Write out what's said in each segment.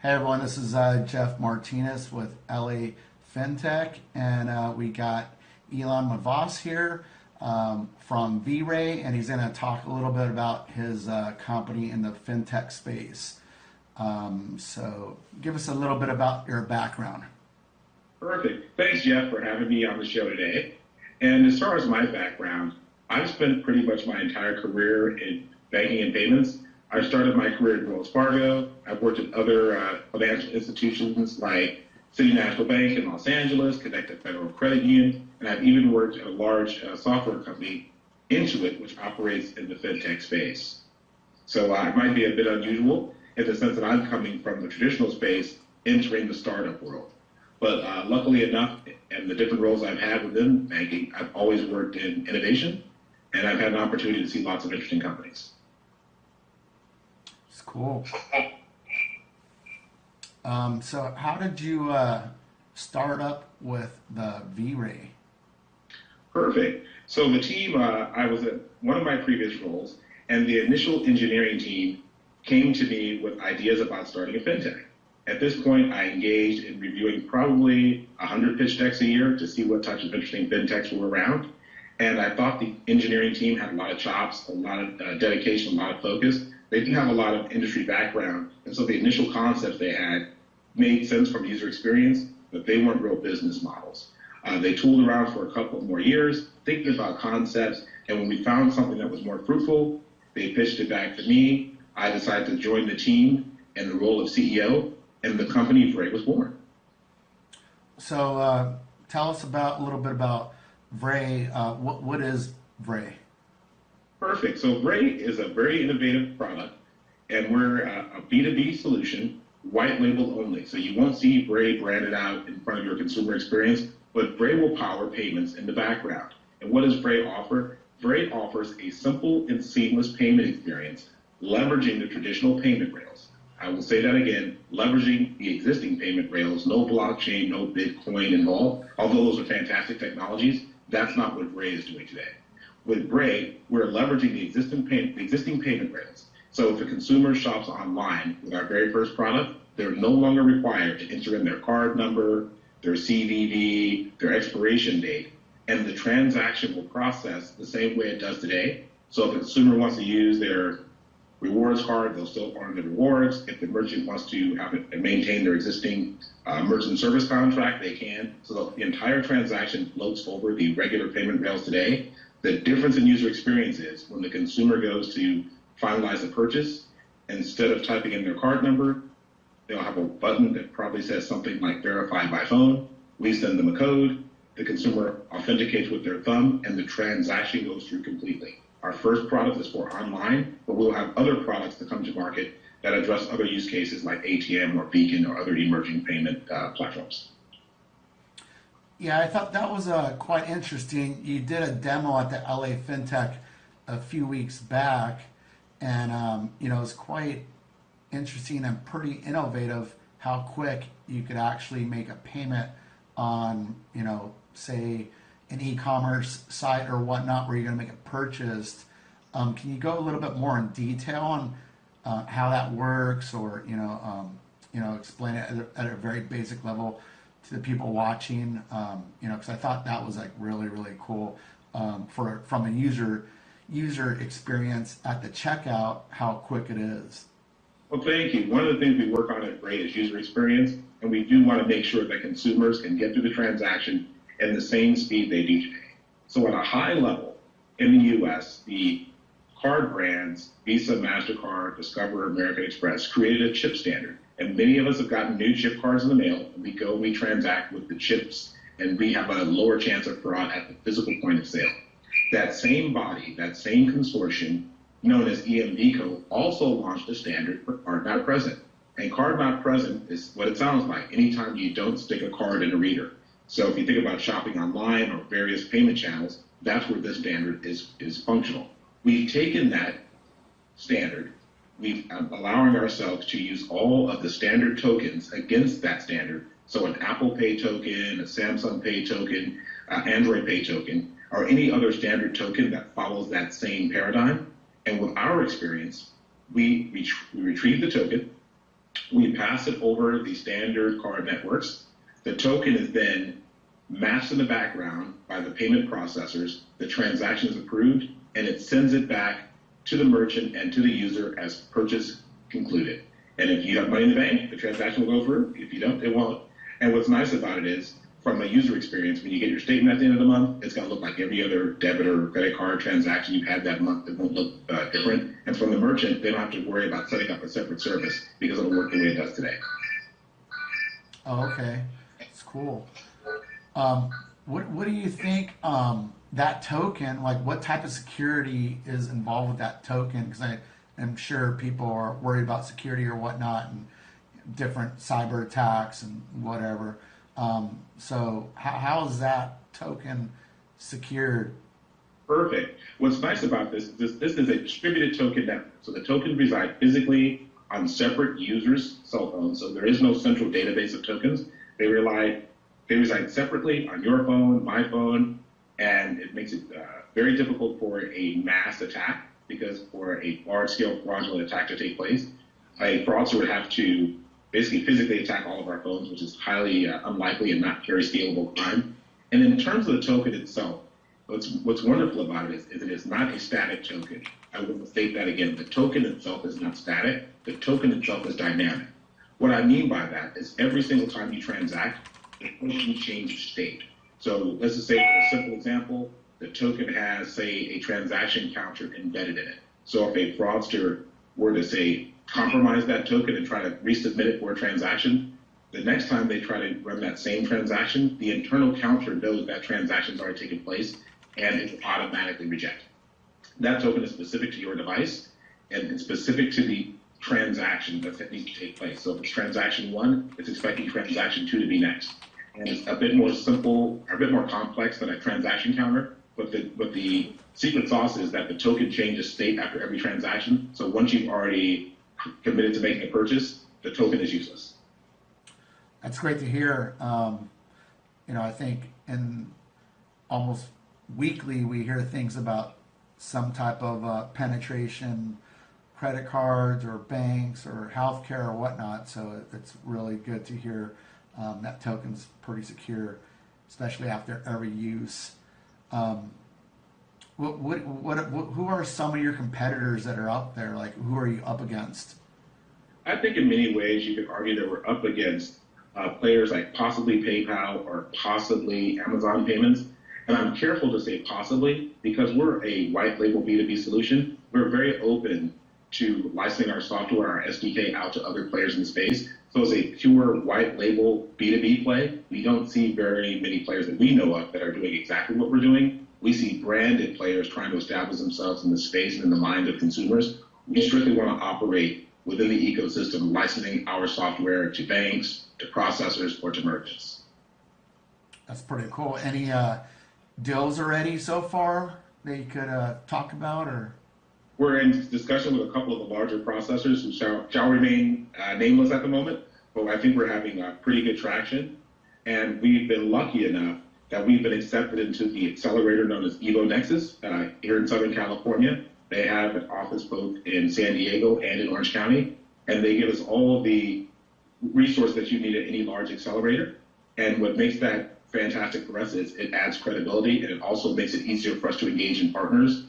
Hey everyone, this is Jeff Martinez with LA Fintech, and we got Elan Mevasse here from Vray, and he's going to talk a little bit about his company in the fintech space. So give us a little bit about your background. Perfect. Thanks, Jeff, for having me on the show today. And as far as my background, I've spent pretty much my entire career in banking and payments. I started my career at Wells Fargo. I've worked at other financial institutions like City National Bank in Los Angeles, Connected Federal Credit Union, and I've even worked at a large software company, Intuit, which operates in the fintech space. So it might be a bit unusual in the sense that I'm coming from the traditional space, entering the startup world. But luckily enough, and the different roles I've had within banking, I've always worked in innovation, and I've had an opportunity to see lots of interesting companies. It's cool. So how did you start up with the Vray? Perfect. So the team, I was at one of my previous roles, and the initial engineering team came to me with ideas about starting a fintech. At this point, I engaged in reviewing probably 100 pitch decks a year to see what types of interesting fintechs were around. And I thought the engineering team had a lot of chops, a lot of dedication, a lot of focus. They didn't have a lot of industry background. And so the initial concepts they had made sense from user experience, but they weren't real business models. They tooled around for a couple more years, thinking about concepts. And when we found something that was more fruitful, they pitched it back to me. I decided to join the team in the role of CEO, and the company Vray was born. So tell us a little bit about Vray. What is Vray? Perfect. So Vray is a very innovative product, and we're a B2B solution, white label only. So you won't see Vray branded out in front of your consumer experience, but Vray will power payments in the background. And what does Vray offer? Vray offers a simple and seamless payment experience, leveraging the traditional payment rails. I will say that again, leveraging the existing payment rails, no blockchain, no Bitcoin involved. Although those are fantastic technologies, that's not what Vray is doing today. With Vray, we're leveraging the existing payment rails. So if a consumer shops online with our very first product, they're no longer required to enter in their card number, their CVV, their expiration date, and the transaction will process the same way it does today. So if a consumer wants to use their rewards card, they'll still earn the rewards. If the merchant wants to have it and maintain their existing merchant service contract, they can. So the entire transaction floats over the regular payment rails today. The difference in user experience is when the consumer goes to finalize the purchase, instead of typing in their card number, they'll have a button that probably says something like verify by phone. We send them a code. The consumer authenticates with their thumb, and the transaction goes through completely. Our first product is for online, but we'll have other products that come to market that address other use cases like ATM or Beacon or other emerging payment platforms. Yeah, I thought that was quite interesting. You did a demo at the LA Fintech a few weeks back, and it was quite interesting and pretty innovative how quick you could actually make a payment on, say, an e-commerce site or whatnot where you're going to make a purchase. Can you go a little bit more in detail on how that works, or explain it at a very basic level to the people watching? Because I thought that was like really cool from a user experience at the checkout, how quick it is. Well, thank you. One of the things we work on at Vray is user experience, and we do want to make sure that consumers can get through the transaction at the same speed they do today. So at a high level, in the US, the card brands, Visa, MasterCard, Discover, American Express, created a chip standard. And many of us have gotten new chip cards in the mail, and we transact with the chips, and we have a lower chance of fraud at the physical point of sale. That same body, that same consortium, known as EMVCo, also launched a standard for card not present. And card not present is what it sounds like, anytime you don't stick a card in a reader. So if you think about shopping online or various payment channels, that's where this standard is functional. We've taken that standard, we've allowing ourselves to use all of the standard tokens against that standard. So an Apple Pay token, a Samsung Pay token, Android Pay token, or any other standard token that follows that same paradigm. And with our experience, we retrieve the token, We pass it over the standard card networks. The token is then matched in the background by the payment processors. The transaction is approved, and it sends it back to the merchant and to the user as purchase concluded. And if you have money in the bank, the transaction will go through. If you don't, it won't. And what's nice about it is, from a user experience, when you get your statement at the end of the month, it's going to look like every other debit or credit card transaction you've had that month. It won't look different. And from the merchant, they don't have to worry about setting up a separate service because it'll work the way it does today. Oh, okay. That's cool. What do you think that token, like what type of security is involved with that token? Because I am sure people are worried about security or whatnot and different cyber attacks and whatever. So how is that token secured? Perfect. What's nice about this is this is a distributed token network. So the tokens reside physically on separate users' cell phones. So there is no central database of tokens. They reside separately on your phone, my phone, and it makes it very difficult for a mass attack, because for a large-scale fraudulent attack to take place, a fraudster would have to basically physically attack all of our phones, which is highly unlikely and not very scalable crime. And in terms of the token itself, what's wonderful about it is it is not a static token. I will state that again. The token itself is not static. The token itself is dynamic. What I mean by that is every single time you transact, the token changes state. So let's just say, for a simple example, the token has, say, a transaction counter embedded in it. So if a fraudster were to, say, compromise that token and try to resubmit it for a transaction, the next time they try to run that same transaction, the internal counter knows that transaction's already taken place and it will automatically reject. That token is specific to your device and it's specific to the transaction that needs to take place. So if it's transaction 1, it's expecting transaction 2 to be next. And it's a bit more simple, a bit more complex than a transaction counter, but the secret sauce is that the token changes state after every transaction. So once you've already committed to making a purchase, the token is useless. That's great to hear. I think in almost weekly we hear things about some type of penetration, credit cards or banks or healthcare or whatnot. So it's really good to hear that token's pretty secure, especially after every use. Who are some of your competitors that are out there? Like, who are you up against? I think in many ways you could argue that we're up against players like possibly PayPal or possibly Amazon Payments. And I'm careful to say possibly because we're a white label B2B solution. We're very open to licensing our software, our SDK out to other players in the space. So as a pure white label B2B play, we don't see very many players that we know of that are doing exactly what we're doing. We see branded players trying to establish themselves in the space and in the mind of consumers. We strictly want to operate within the ecosystem, licensing our software to banks, to processors, or to merchants. That's pretty cool. Any deals already so far that you could talk about? Or we're in discussion with a couple of the larger processors who shall remain nameless at the moment, but I think we're having pretty good traction. And we've been lucky enough that we've been accepted into the accelerator known as Evo Nexus here in Southern California. They have an office both in San Diego and in Orange County, and they give us all of the resources that you need at any large accelerator. And what makes that fantastic for us is it adds credibility, and it also makes it easier for us to engage in partners.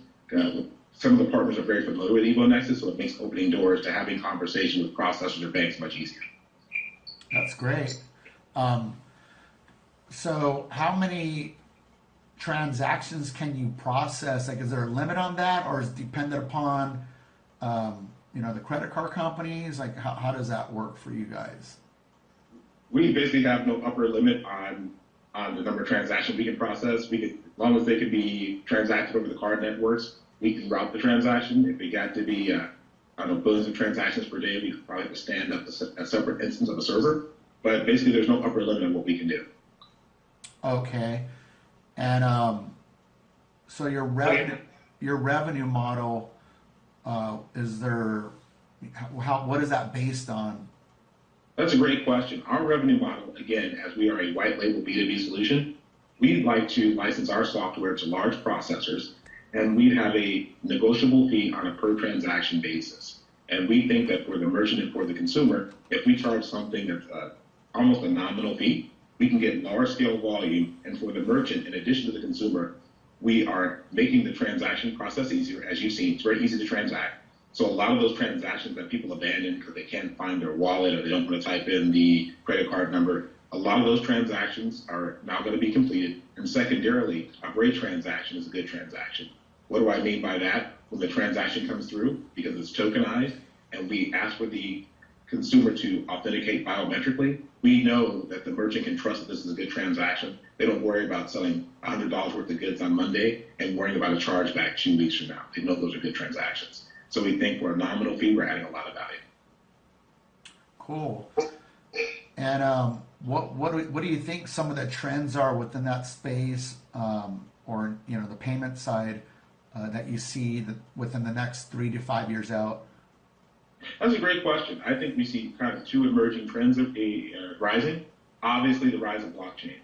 Some of the partners are very familiar with Evo Nexus, so it makes opening doors to having conversation with processors or banks much easier. That's great. So how many transactions can you process? Like, is there a limit on that, or is it dependent upon, the credit card companies? Like, how does that work for you guys? We basically have no upper limit on the number of transactions we can process. As long as they can be transacted over the card networks, we can route the transaction. If it got to be, billions of transactions per day, we could probably have to stand up a separate instance of a server. But basically, there's no upper limit on what we can do. Okay. And so your revenue model, what is that based on? That's a great question. Our revenue model, again, as we are a white label B2B solution, we'd like to license our software to large processors, and we'd have a negotiable fee on a per transaction basis. And we think that for the merchant and for the consumer, if we charge something that's almost a nominal fee, we can get large scale volume. And for the merchant, in addition to the consumer, we are making the transaction process easier. As you've seen, it's very easy to transact. So a lot of those transactions that people abandon because they can't find their wallet or they don't want to type in the credit card number, a lot of those transactions are now going to be completed. And secondarily, a Vray transaction is a good transaction. What do I mean by that? When the transaction comes through, because it's tokenized, and we ask for the consumer to authenticate biometrically, we know that the merchant can trust that this is a good transaction. They don't worry about selling $100 worth of goods on Monday and worrying about a chargeback 2 weeks from now. They know those are good transactions. So we think for a nominal fee, we're adding a lot of value. Cool. And what do you think some of the trends are within that space, or the payment side that you see within the next 3 to 5 years out? That's a great question. I think we see kind of two emerging trends rising. Obviously, the rise of blockchain.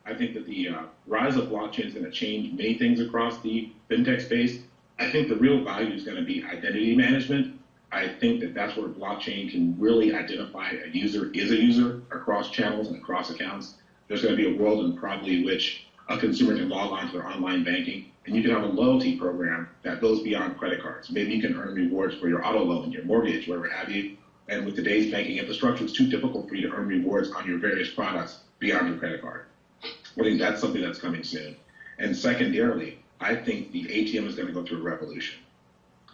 I think that the rise of blockchain is going to change many things across the fintech space. I think the real value is going to be identity management. I think that that's where blockchain can really identify a user is a user across channels and across accounts. There's going to be a world in probably which a consumer can log on to their online banking, and you can have a loyalty program that goes beyond credit cards. Maybe you can earn rewards for your auto loan, your mortgage, whatever have you. And with today's banking infrastructure, it's too difficult for you to earn rewards on your various products beyond your credit card. I think that's something that's coming soon. And secondarily, I think the ATM is going to go through a revolution.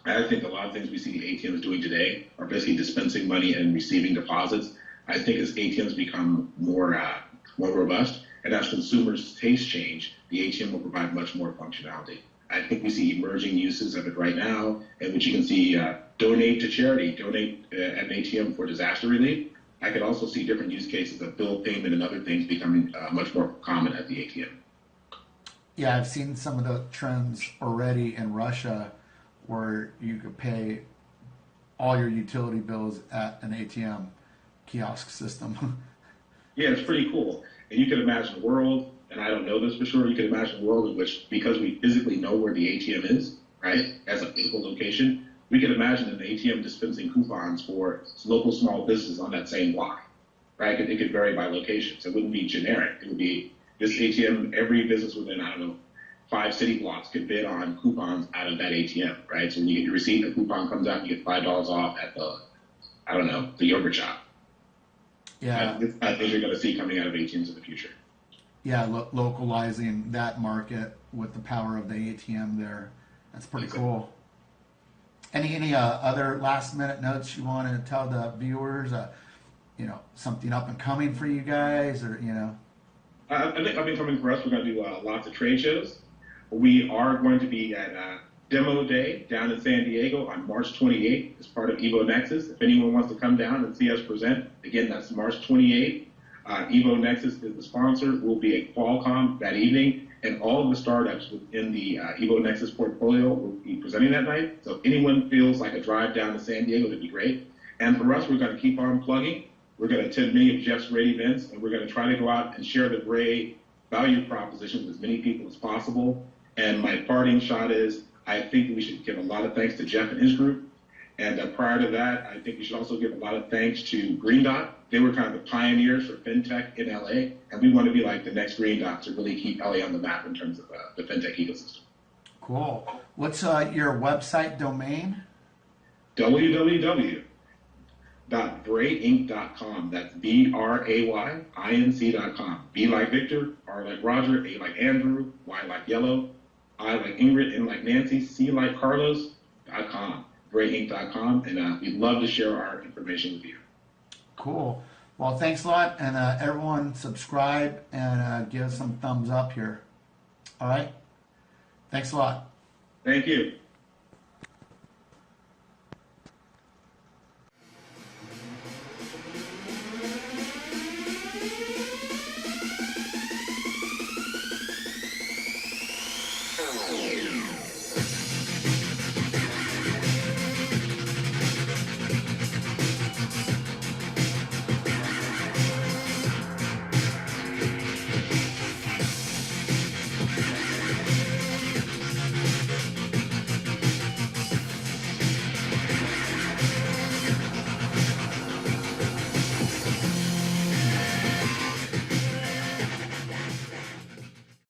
I think a lot of things we see the ATMs doing today are basically dispensing money and receiving deposits. I think as ATMs become more robust and as consumers' tastes change, the ATM will provide much more functionality. I think we see emerging uses of it right now, in which you can see donate to charity, donate at an ATM for disaster relief. I could also see different use cases of bill payment and other things becoming much more common at the ATM. Yeah, I've seen some of the trends already in Russia where you could pay all your utility bills at an ATM kiosk system. Yeah, it's pretty cool. And you can imagine a world, and I don't know this for sure, you can imagine a world in which, because we physically know where the ATM is, right, as a physical location, we can imagine an ATM dispensing coupons for local small businesses on that same block, right? It could vary by location. So it wouldn't be generic. It would be this ATM, every business within, 5 city blocks could bid on coupons out of that ATM, right? So when you get your receipt, a coupon comes out, you get $5 off at the yogurt shop. Yeah. I think you're going to see coming out of ATMs in the future. Yeah, localizing that market with the power of the ATM there. That's pretty cool. Any other last minute notes you want to tell the viewers? Something up and coming for you guys, or I think up and coming for us, we're going to do lots of trade shows. We are going to be at Demo Day down in San Diego on March 28th as part of Evo Nexus. If anyone wants to come down and see us present, again, that's March 28th. Evo Nexus is the sponsor. We'll be at Qualcomm that evening, and all of the startups within the Evo Nexus portfolio will be presenting that night. So if anyone feels like a drive down to San Diego, that'd be great. And for us, we're going to keep on plugging. We're going to attend many of Jeff's great events, and we're going to try to go out and share the Vray value proposition with as many people as possible. And my parting shot is, I think we should give a lot of thanks to Jeff and his group. And prior to that, I think we should also give a lot of thanks to Green Dot. They were kind of the pioneers for fintech in LA, and we want to be like the next Green Dot to really keep LA on the map in terms of the fintech ecosystem. Cool. What's your website domain? www.vrayinc.com. That's BRAYINC.com. B like Victor, R like Roger, A like Andrew, Y like Yellow, I like Ingrid, N like Nancy, C like Carlos.com. VrayInc.com, and we'd love to share our information with you. Cool. Well, thanks a lot, and everyone subscribe and give some thumbs up here. All right? Thanks a lot. Thank you.